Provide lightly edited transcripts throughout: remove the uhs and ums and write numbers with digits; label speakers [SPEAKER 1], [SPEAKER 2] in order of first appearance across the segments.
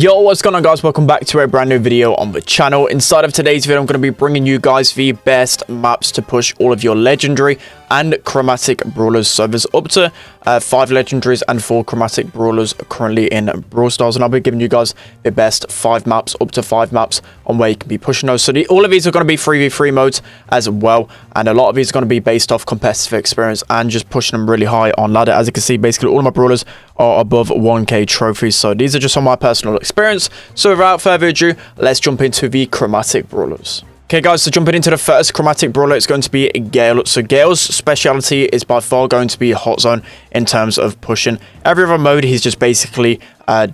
[SPEAKER 1] Yo, what's going on, guys? Welcome back to a brand new video on the channel. Inside of today's video, I'm going to be bringing you guys the best maps to push all of your legendary and chromatic brawlers. So there's up to 5 legendaries and 4 chromatic brawlers currently in Brawl Stars, and I'll be giving you guys the best 5 maps, up to 5 maps on where you can be pushing those. So all of these are going to be 3v3 modes as well, and a lot of these are going to be based off competitive experience and just pushing them really high on ladder. As you can see, basically all of my brawlers are above 1k trophies, so these are just on my personal experience. So without further ado, let's jump into the chromatic brawlers. Okay, guys, so jumping into the first chromatic brawler, it's going to be Gale. So Gale's speciality is by far going to be hot zone in terms of pushing. Every other mode, he's just basically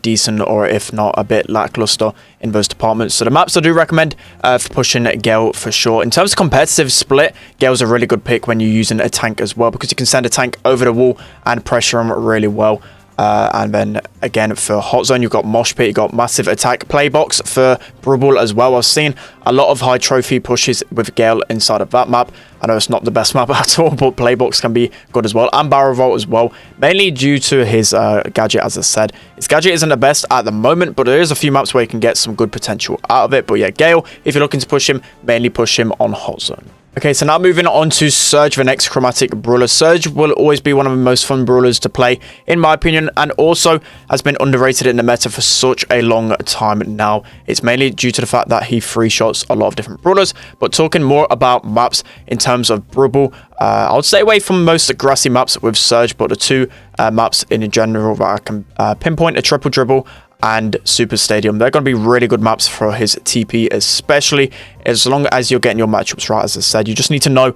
[SPEAKER 1] decent, or if not a bit lackluster in those departments. So the maps I do recommend for pushing Gale for sure. In terms of competitive split, Gale's a really good pick when you're using a tank as well, because you can send a tank over the wall and pressure him really well. And then again, for hot zone, you've got mosh pit, you've got massive attack playbox for Brawl as well. I've seen a lot of high trophy pushes with Gale inside of that map. I know it's not the best map at all, but playbox can be good as well, and barrel vault as well, mainly due to his gadget. As I said, his gadget isn't the best at the moment, but there is a few maps where you can get some good potential out of it. But yeah, Gale, if you're looking to push him, mainly push him on hot zone. Okay, so now moving on to Surge, the next chromatic brawler. Surge will always be one of the most fun brawlers to play, in my opinion, and also has been underrated in the meta for such a long time now. It's mainly due to the fact that he free shots a lot of different brawlers. But talking more about maps in terms of Brawl, I would stay away from most grassy maps with Surge, but the two maps in general that I can pinpoint are Triple Dribble and Super Stadium. They're going to be really good maps for his TP, especially as long as you're getting your matchups right. As I said, you just need to know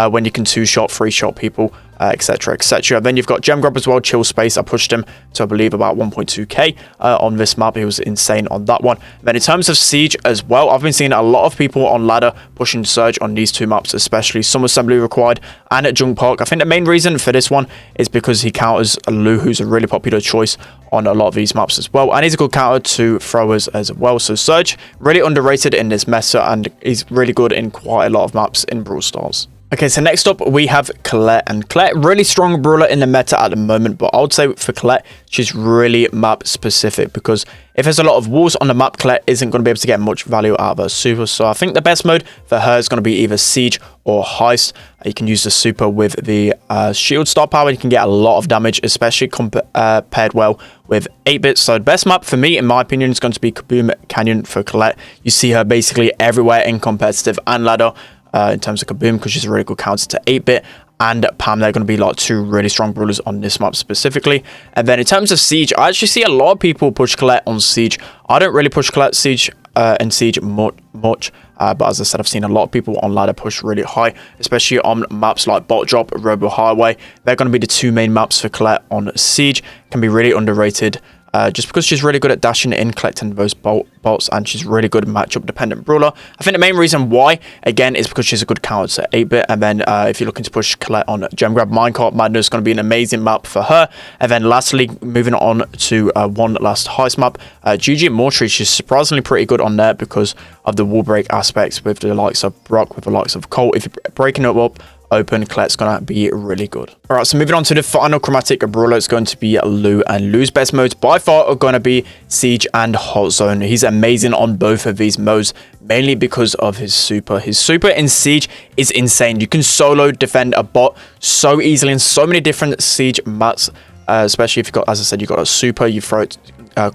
[SPEAKER 1] when you can 2-shot, 3-shot people, etc, etc. Then you've got Gem Grab as well, Chill Space. I pushed him to, I believe, about 1.2k on this map. He was insane on that one. Then in terms of Siege as well, I've been seeing a lot of people on ladder pushing Surge on these two maps, especially Some Assembly Required and at Junk Park. I think the main reason for this one is because he counters Lou, who's a really popular choice on a lot of these maps as well, and he's a good counter to throwers as well. So Surge, really underrated in this meta, and he's really good in quite a lot of maps in Brawl Stars. Okay, so next up we have Colette, and Colette, really strong brawler in the meta at the moment, but I would say for Colette, she's really map specific, because if there's a lot of walls on the map, Colette isn't going to be able to get much value out of her super. So I think the best mode for her is going to be either Siege or Heist. You can use the super with the shield star power. You can get a lot of damage, especially paired well with 8-bit. So the best map for me, in my opinion, is going to be Kaboom Canyon for Colette. You see her basically everywhere in competitive and ladder. In terms of Kaboom, because she's a really good counter to 8-bit, and Pam, they're going to be like two really strong brawlers on this map specifically. And then in terms of Siege, I actually see a lot of people push Colette on Siege. I don't really push Colette Siege and Siege much, but as I said, I've seen a lot of people on ladder push really high, especially on maps like Bot Drop, Robo Highway. They're going to be the two main maps for Colette on Siege. Can be really underrated. Just because she's really good at dashing in, collecting those bolts, and she's really good matchup dependent brawler. I think the main reason why, again, is because she's a good counter to 8-bit. And then if you're looking to push Colette on Gem Grab, Minecart Madness is going to be an amazing map for her. And then lastly, moving on to one last heist map, GG Mortuary. She's surprisingly pretty good on there because of the wall break aspects with the likes of Brock, with the likes of Colt. If you're breaking it up open, Colette's gonna be really good. All right, so moving on to the final chromatic brawler, it's going to be Lou, and Lou's best modes by far are going to be Siege and Hot Zone. He's amazing on both of these modes, mainly because of his super. His super in Siege is insane. You can solo defend a bot so easily in so many different Siege maps, especially if you've got, as I said, you've got a super, you throw it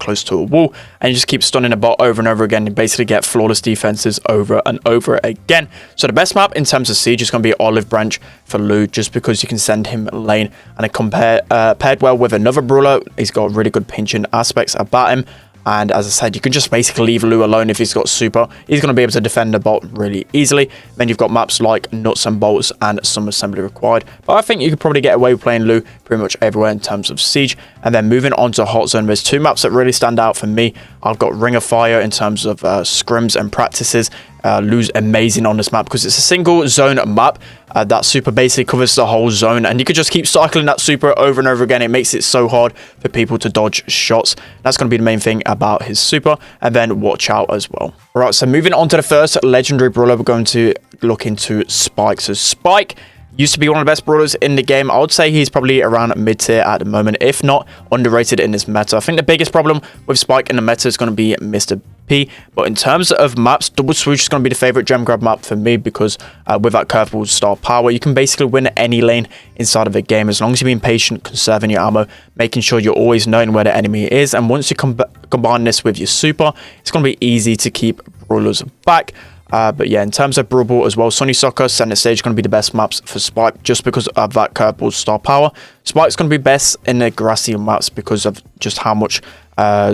[SPEAKER 1] close to a wall, and you just keep stunning a bot over and over again. You basically get flawless defenses over and over again. So the best map in terms of Siege is going to be Olive Branch for Lou, just because you can send him lane, and it paired well with another brawler. He's got really good pinching aspects about him. And as I said, you can just basically leave Lou alone if he's got super. He's going to be able to defend the bot really easily. Then you've got maps like Nuts and Bolts and Some Assembly Required. But I think you could probably get away with playing Lou pretty much everywhere in terms of Siege. And then moving on to Hot Zone, there's two maps that really stand out for me. I've got Ring of Fire in terms of scrims and practices. Lou's amazing on this map because it's a single zone map. That super basically covers the whole zone, and you could just keep cycling that super over and over again. It makes it so hard for people to dodge shots. That's going to be the main thing about his super. And then Watch Out as well. All right, so moving on to the first legendary brawler, we're going to look into Spike. So Spike, Used to be one of the best brawlers in the game. I would say he's probably around mid-tier at the moment, if not underrated in this meta. I think the biggest problem with Spike in the meta is going to be Mr. P, but in terms of maps, Double Swoosh is going to be the favorite gem grab map for me because with that curveball star power, you can basically win any lane inside of the game as long as you're being patient, conserving your ammo, making sure you're always knowing where the enemy is, and once you combine this with your super, it's going to be easy to keep brawlers back. But yeah, in terms of Brawl Ball as well, Sunny Soccer, Center Stage going to be the best maps for Spike just because of that curveball star power. Spike's going to be best in the grassy maps because of just how much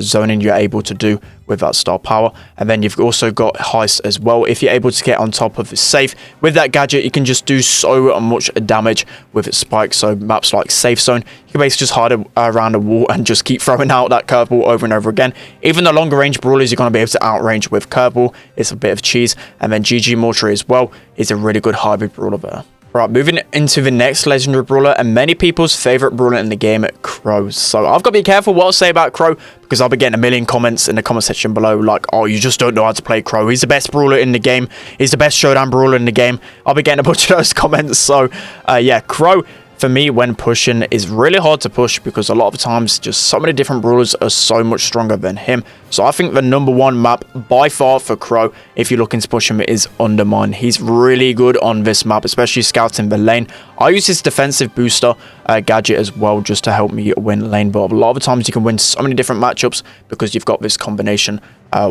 [SPEAKER 1] zoning you're able to do with that star power. And then you've also got Heist as well. If you're able to get on top of the safe with that gadget, you can just do so much damage with Spike. So maps like Safe Zone, you can basically just hide around a wall and just keep throwing out that curveball over and over again. Even the longer range brawlers, you're going to be able to outrange with curveball. It's a bit of cheese. And then GG Mortuary as well is a really good hybrid brawler there. Right, moving into the next legendary brawler and many people's favorite brawler in the game, Crow. So I've got to be careful what I say about Crow because I'll be getting a million comments in the comment section below like, oh, you just don't know how to play Crow. He's the best brawler in the game. He's the best showdown brawler in the game. I'll be getting a bunch of those comments. So yeah, Crow for me when pushing is really hard to push because a lot of times just so many different brawlers are so much stronger than him. So I think the #1 map by far for Crow, if you're looking to push him, is Undermine. He's really good on this map, especially scouting the lane. I use his defensive booster gadget as well just to help me win lane, but a lot of the times you can win so many different matchups because you've got this combination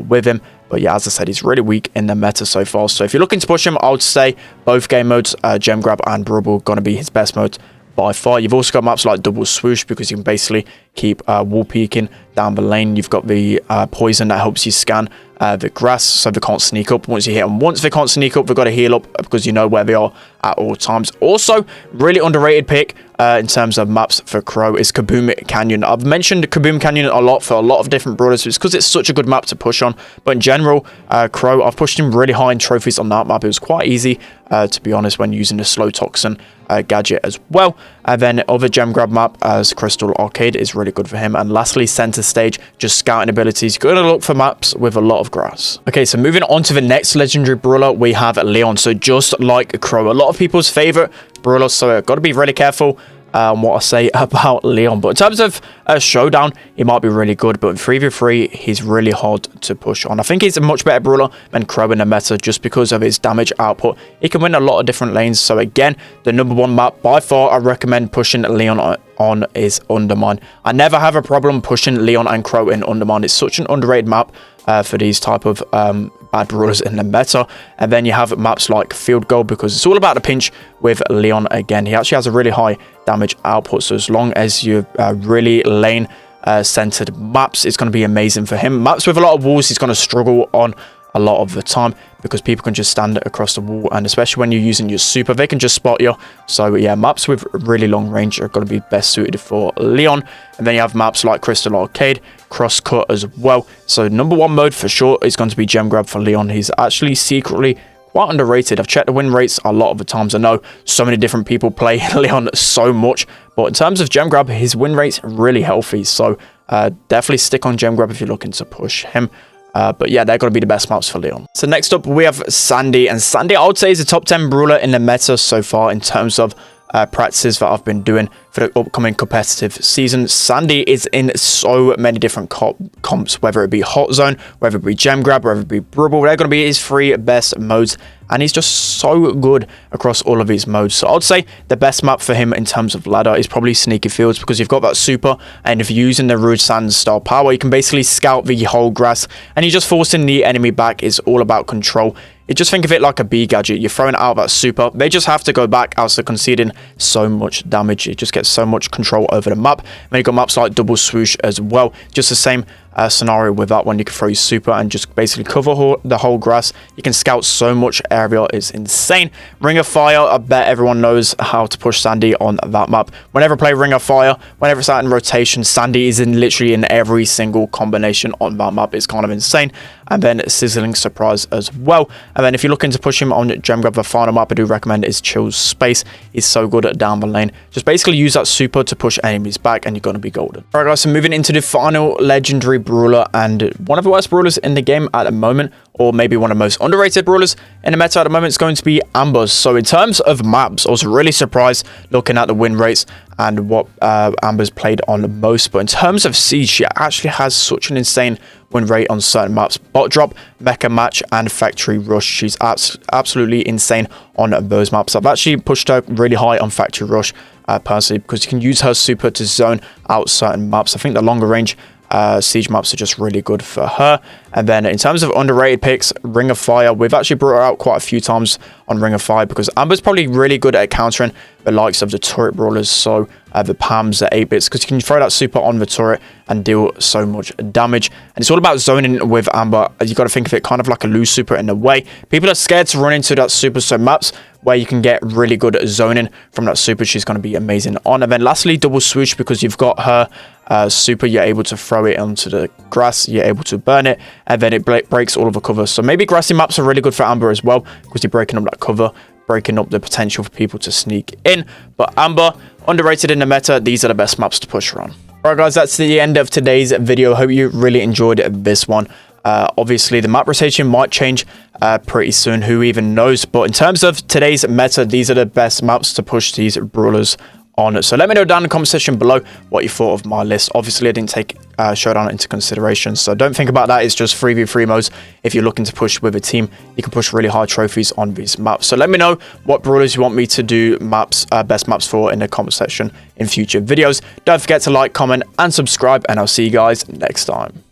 [SPEAKER 1] with him. But yeah, as I said, he's really weak in the meta so far. So if you're looking to push him, I would say both game modes, Gem Grab and Brawl Ball, going to be his best modes by far. You've also got maps like Double Swoosh because you can basically keep wall peeking down the lane. You've got the poison that helps you scan the grass so they can't sneak up. Once you hit them, once they can't sneak up, they've got to heal up because you know where they are at all times. Also, really underrated pick in terms of maps for Crow is Kaboom Canyon. I've mentioned Kaboom Canyon a lot for a lot of different brawlers. It's because it's such a good map to push on. But in general, Crow, I've pushed him really high in trophies on that map. It was quite easy, to be honest, when using the Slow Toxin gadget as well. And then other gem grab map as Crystal Arcade is really good for him. And lastly, Center Stage, just scouting abilities. You're going to look for maps with a lot of grass. Okay, so moving on to the next legendary brawler, we have Leon. So just like Crow, a lot of people's favorite brawler, so I've got to be really careful what I say about Leon. But in terms of showdown, he might be really good, but in 3v3 he's really hard to push on. I think he's a much better brawler than Crow in the meta just because of his damage output. He can win a lot of different lanes. So again, the #1 map by far I recommend pushing Leon on is Undermine. I never have a problem pushing Leon and Crow in Undermine. It's such an underrated map for these type of bad brawlers in the meta. And then you have maps like Field Goal because it's all about the pinch with Leon. Again, he actually has a really high damage output, so as long as you really lane centered maps, it's going to be amazing for him. Maps with a lot of walls, he's going to struggle on a lot of the time because people can just stand across the wall, and especially when you're using your super, they can just spot you. So yeah, maps with really long range are going to be best suited for Leon. And then you have maps like Crystal Arcade, Crosscut as well. So #1 mode for sure is going to be Gem Grab for Leon. He's actually secretly quite underrated. I've checked the win rates a lot of the times. I know so many different people play Leon so much, but in terms of Gem Grab, his win rate's really healthy. So definitely stick on Gem Grab if you're looking to push him. But yeah, they're going to be the best maps for Leon. So next up, we have Sandy. And Sandy, I would say, is a top 10 brawler in the meta so far in terms of practices that I've been doing for the upcoming competitive season. Sandy is in so many different comps, whether it be Hot Zone, whether it be Gem Grab, whether it be Brawl. They're going to be his 3 best modes. And he's just so good across all of his modes. So I'd say the best map for him in terms of ladder is probably Sneaky Fields because you've got that super. And if you're using the Rude Sand style power, you can basically scout the whole grass. And you're just forcing the enemy back. It's all about control. You just think of it like a B gadget. You're throwing out that super. They just have to go back as they're conceding so much damage. It just gets so much control over the map. And you've got maps like Double Swoosh as well. Just the same scenario with that one. You can throw your super and just basically cover the whole grass. You can scout so much area. It's insane. Ring of Fire, I bet everyone knows how to push Sandy on that map. Whenever I play Ring of Fire, whenever it's out in rotation, Sandy is literally in every single combination on that map. It's kind of insane. And then Sizzling Surprise as well. And then if you're looking to push him on Gem Grab, the final map I do recommend is Chill's Space. He's so good at down the lane. Just basically use that super to push enemies back and you're going to be golden. Alright guys, so moving into the final legendary brawler and one of the worst brawlers in the game at the moment, or maybe one of the most underrated brawlers in the meta at the moment, is going to be Amber. So in terms of maps, I was really surprised looking at the win rates and what Amber's played on the most. But in terms of Siege, she actually has such an insane win rate on certain maps. Bot Drop, Mecha Match, and Factory Rush. She's absolutely insane on those maps. I've actually pushed her really high on Factory Rush personally, because you can use her super to zone out certain maps. I think the longer range Siege maps are just really good for her. And then in terms of underrated picks, Ring of Fire, we've actually brought her out quite a few times on Ring of Fire, because Amber's probably really good at countering the likes of the turret brawlers, so the Pams, the 8-bits, because you can throw that super on the turret and deal so much damage. And it's all about zoning with Amber. You got to think of it kind of like a loose super in a way. People are scared to run into that super, so maps where you can get really good zoning from that super, she's going to be amazing on. And then lastly, Double Swoosh, because you've got her super, you're able to throw it onto the grass, you're able to burn it, and then it breaks all of the cover. So maybe grassy maps are really good for Amber as well, because you're breaking up that cover, breaking up the potential for people to sneak in. But Amber, underrated in the meta, these are the best maps to push her on. Alright guys, that's the end of today's video. Hope you really enjoyed this one. Obviously the map rotation might change pretty soon, who even knows. But in terms of today's meta, these are the best maps to push these brawlers on. So let me know down in the comment section below what you thought of my list. Obviously I didn't take Showdown into consideration, so don't think about that. It's just 3v3 modes. If you're looking to push with a team, you can push really high trophies on these maps. So let me know what brawlers you want me to do maps, best maps for, in the comment section in future videos. Don't forget to like, comment, and subscribe, and I'll see you guys next time.